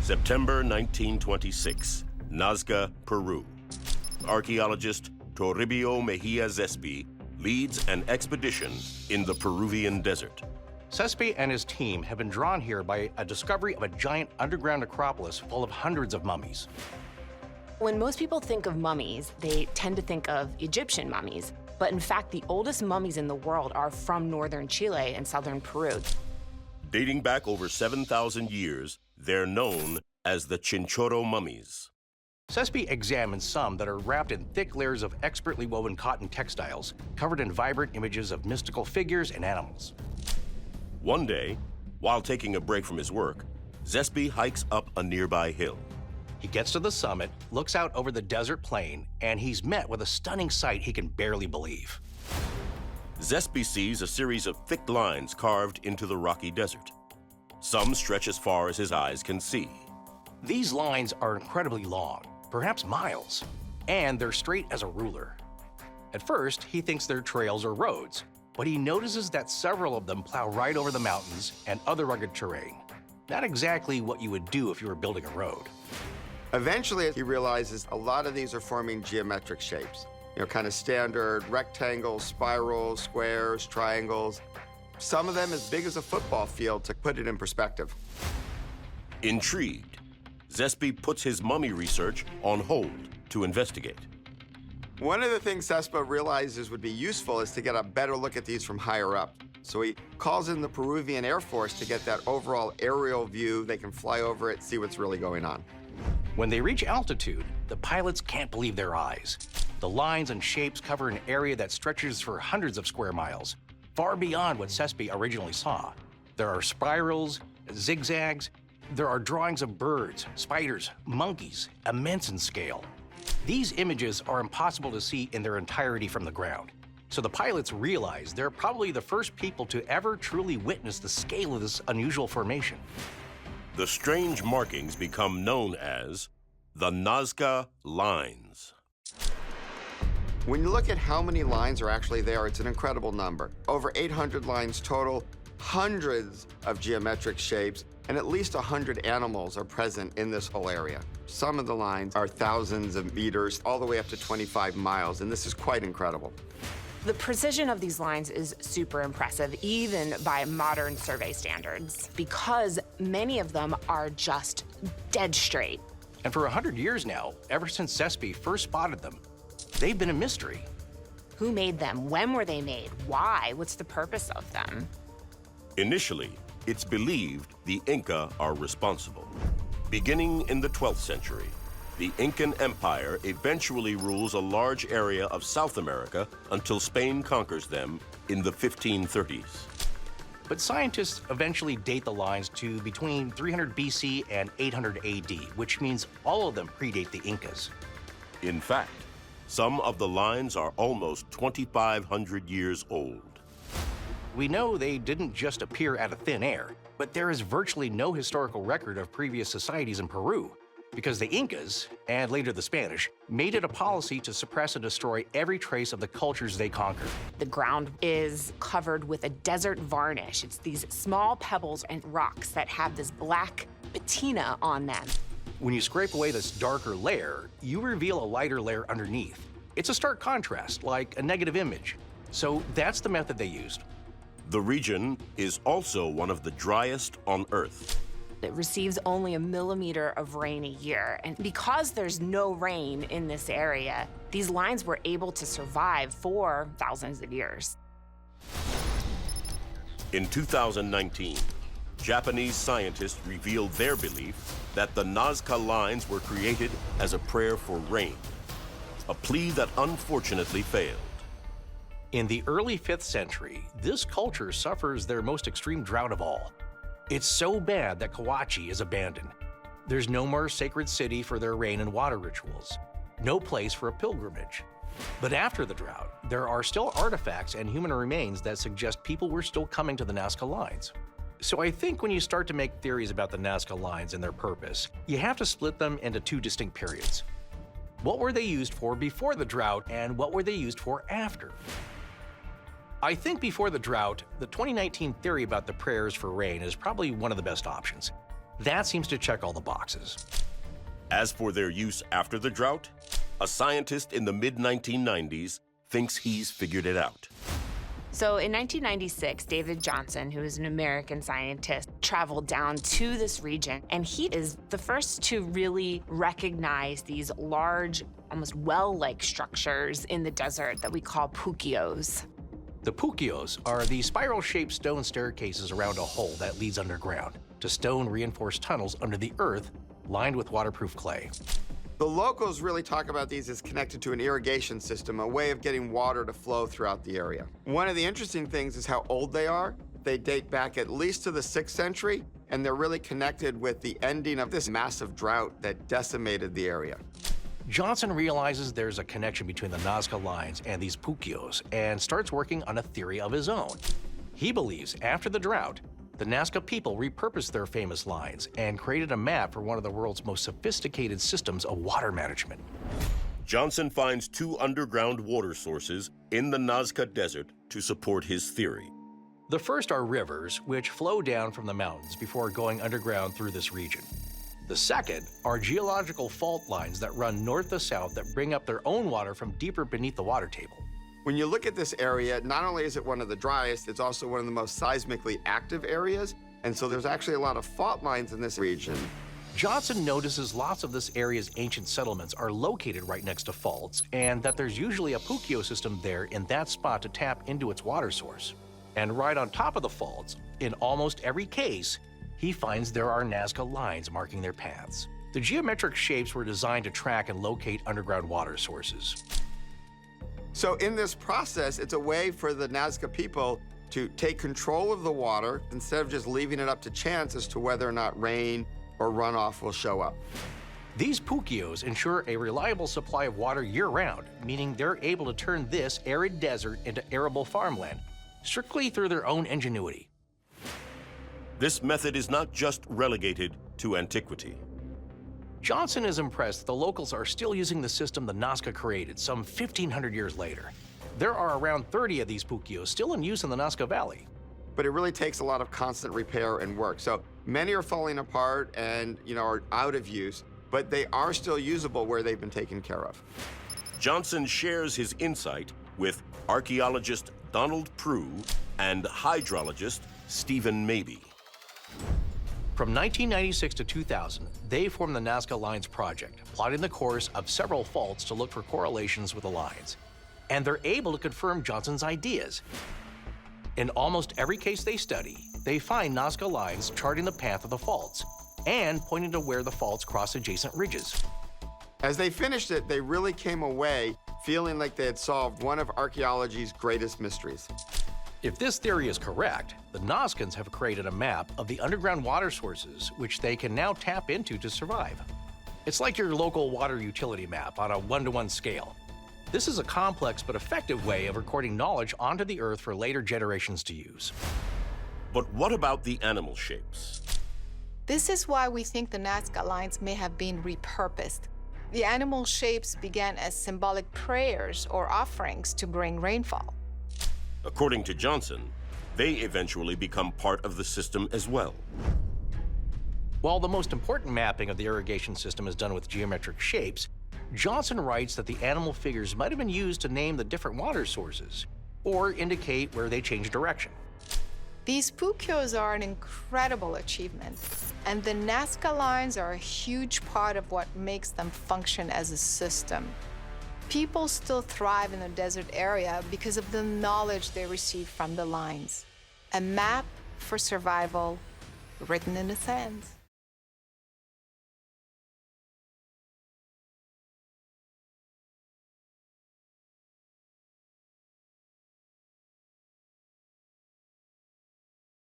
September 1926, Nazca, Peru. Archaeologist Toribio Mejia Zespi leads an expedition in the Peruvian desert. Zespi and his team have been drawn here by a discovery of a giant underground necropolis full of hundreds of mummies. When most people think of mummies, they tend to think of Egyptian mummies. But in fact, the oldest mummies in the world are from northern Chile and southern Peru. Dating back over 7,000 years, they're known as the Chinchorro mummies. Zespi examines some that are wrapped in thick layers of expertly woven cotton textiles, covered in vibrant images of mystical figures and animals. One day, while taking a break from his work, Zespi hikes up a nearby hill. He gets to the summit, looks out over the desert plain, and he's met with a stunning sight he can barely believe. Zespi sees a series of thick lines carved into the rocky desert. Some stretch as far as his eyes can see. These lines are incredibly long, perhaps miles, and they're straight as a ruler. At first, he thinks they're trails or roads, but he notices that several of them plow right over the mountains and other rugged terrain. Not exactly what you would do if you were building a road. Eventually, he realizes a lot of these are forming geometric shapes. Kind of standard rectangles, spirals, squares, triangles. Some of them as big as a football field, to put it in perspective. Intrigued, Zespi puts his mummy research on hold to investigate. One of the things Zespa realizes would be useful is to get a better look at these from higher up. So he calls in the Peruvian Air Force to get that overall aerial view. They can fly over it, see what's really going on. When they reach altitude, the pilots can't believe their eyes. The lines and shapes cover an area that stretches for hundreds of square miles, far beyond what Zespi originally saw. There are spirals, zigzags. There are drawings of birds, spiders, monkeys, immense in scale. These images are impossible to see in their entirety from the ground. So the pilots realize they're probably the first people to ever truly witness the scale of this unusual formation. The strange markings become known as the Nazca Lines. When you look at how many lines are actually there, it's an incredible number. Over 800 lines total, hundreds of geometric shapes, and at least 100 animals are present in this whole area. Some of the lines are thousands of meters, all the way up to 25 miles, and this is quite incredible. The precision of these lines is super impressive, even by modern survey standards, because many of them are just dead straight. And for 100 years now, ever since Zespi first spotted them, they've been a mystery. Who made them? When were they made? Why? What's the purpose of them? Initially, it's believed the Inca are responsible. Beginning in the 12th century, the Incan Empire eventually rules a large area of South America until Spain conquers them in the 1530s. But scientists eventually date the lines to between 300 BC and 800 AD, which means all of them predate the Incas. In fact, some of the lines are almost 2,500 years old. We know they didn't just appear out of thin air, but there is virtually no historical record of previous societies in Peru, because the Incas, and later the Spanish, made it a policy to suppress and destroy every trace of the cultures they conquered. The ground is covered with a desert varnish. It's these small pebbles and rocks that have this black patina on them. When you scrape away this darker layer, you reveal a lighter layer underneath. It's a stark contrast, like a negative image. So that's the method they used. The region is also one of the driest on Earth. It receives only a millimeter of rain a year. And because there's no rain in this area, these lines were able to survive for thousands of years. In 2019, Japanese scientists revealed their belief that the Nazca Lines were created as a prayer for rain, a plea that unfortunately failed. In the early 5th century, this culture suffers their most extreme drought of all. It's so bad that Kawachi is abandoned. There's no more sacred city for their rain and water rituals, no place for a pilgrimage. But after the drought, there are still artifacts and human remains that suggest people were still coming to the Nazca Lines. So I think when you start to make theories about the Nazca Lines and their purpose, you have to split them into two distinct periods. What were they used for before the drought, and what were they used for after? I think before the drought, the 2019 theory about the prayers for rain is probably one of the best options. That seems to check all the boxes. As for their use after the drought, a scientist in the mid-1990s thinks he's figured it out. So in 1996, David Johnson, who is an American scientist, traveled down to this region, and he is the first to really recognize these large, almost well-like structures in the desert that we call puquios. The puquios are the spiral-shaped stone staircases around a hole that leads underground to stone-reinforced tunnels under the earth lined with waterproof clay. The locals really talk about these as connected to an irrigation system, a way of getting water to flow throughout the area. One of the interesting things is how old they are. They date back at least to the 6th century, and they're really connected with the ending of this massive drought that decimated the area. Johnson realizes there's a connection between the Nazca Lines and these puquios and starts working on a theory of his own. He believes after the drought, the Nazca people repurposed their famous lines and created a map for one of the world's most sophisticated systems of water management. Johnson finds 2 underground water sources in the Nazca Desert to support his theory. The first are rivers, which flow down from the mountains before going underground through this region. The second are geological fault lines that run north to south that bring up their own water from deeper beneath the water table. When you look at this area, not only is it one of the driest, it's also one of the most seismically active areas, and so there's actually a lot of fault lines in this region. Johnson notices lots of this area's ancient settlements are located right next to faults, and that there's usually a puquio system there in that spot to tap into its water source. And right on top of the faults, in almost every case, he finds there are Nazca lines marking their paths. The geometric shapes were designed to track and locate underground water sources. So in this process, it's a way for the Nazca people to take control of the water instead of just leaving it up to chance as to whether or not rain or runoff will show up. These puquios ensure a reliable supply of water year-round, meaning they're able to turn this arid desert into arable farmland, strictly through their own ingenuity. This method is not just relegated to antiquity. Johnson is impressed that the locals are still using the system the Nazca created some 1,500 years later. There are around 30 of these puquios still in use in the Nazca Valley. But it really takes a lot of constant repair and work. So many are falling apart and are out of use, but they are still usable where they've been taken care of. Johnson shares his insight with archaeologist Donald Peru and hydrologist Stephen Mabey. From 1996 to 2000, they formed the Nazca Lines project, plotting the course of several faults to look for correlations with the lines. And they're able to confirm Johnson's ideas. In almost every case they study, they find Nazca Lines charting the path of the faults and pointing to where the faults cross adjacent ridges. As they finished it, they really came away feeling like they had solved one of archaeology's greatest mysteries. If this theory is correct, the Nazcans have created a map of the underground water sources which they can now tap into to survive. It's like your local water utility map on a 1-to-1 scale. This is a complex but effective way of recording knowledge onto the Earth for later generations to use. But what about the animal shapes? This is why we think the Nazca Lines may have been repurposed. The animal shapes began as symbolic prayers or offerings to bring rainfall. According to Johnson, they eventually become part of the system as well. While the most important mapping of the irrigation system is done with geometric shapes, Johnson writes that the animal figures might have been used to name the different water sources or indicate where they change direction. These puquios are an incredible achievement, and the Nazca Lines are a huge part of what makes them function as a system. People still thrive in the desert area because of the knowledge they receive from the lines. A map for survival written in the sands.